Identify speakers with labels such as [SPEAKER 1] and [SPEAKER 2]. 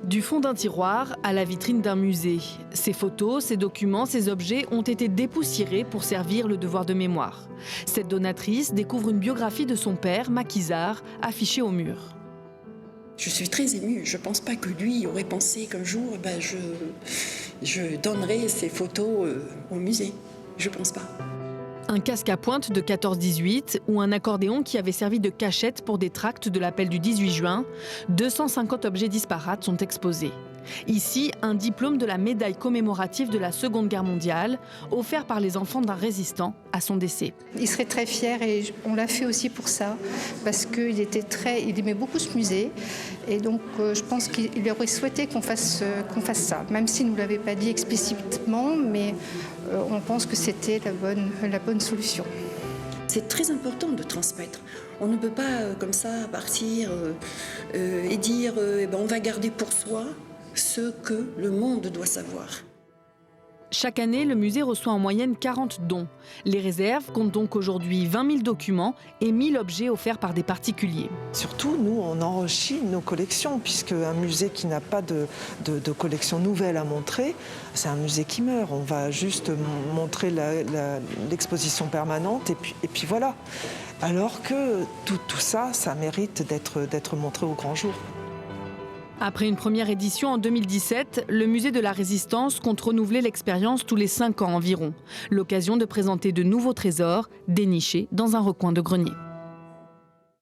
[SPEAKER 1] Du fond d'un tiroir à la vitrine d'un musée. Ces photos, ces documents, ces objets ont été dépoussiérés pour servir le devoir de mémoire. Cette donatrice découvre une biographie de son père, Maquisard, affichée au mur.
[SPEAKER 2] Je suis très émue. Je ne pense pas que lui aurait pensé qu'un jour, je donnerai ces photos au musée. Je ne pense pas.
[SPEAKER 1] Un casque à pointe de 14-18 ou un accordéon qui avait servi de cachette pour des tracts de l'appel du 18 juin, 250 objets disparates sont exposés. Ici, un diplôme de la médaille commémorative de la Seconde Guerre mondiale, offert par les enfants d'un résistant à son décès.
[SPEAKER 3] Il serait très fier et on l'a fait aussi pour ça, parce qu'il aimait beaucoup ce musée. Et donc je pense qu'il aurait souhaité qu'on fasse ça, même s'il ne nous l'avait pas dit explicitement, mais on pense que c'était la bonne solution.
[SPEAKER 2] C'est très important de transmettre. On ne peut pas comme ça partir et dire on va garder pour soi ce que le monde doit savoir.
[SPEAKER 1] Chaque année, le musée reçoit en moyenne 40 dons. Les réserves comptent donc aujourd'hui 20 000 documents et 1000 objets offerts par des particuliers.
[SPEAKER 4] Surtout, nous, on enrichit nos collections, puisque un musée qui n'a pas de collection nouvelle à montrer, c'est un musée qui meurt. On va juste montrer l'exposition permanente et puis voilà. Alors que tout ça, ça mérite d'être montré au grand jour.
[SPEAKER 1] Après une première édition en 2017, le musée de la Résistance compte renouveler l'expérience tous les 5 ans environ. L'occasion de présenter de nouveaux trésors dénichés dans un recoin de grenier.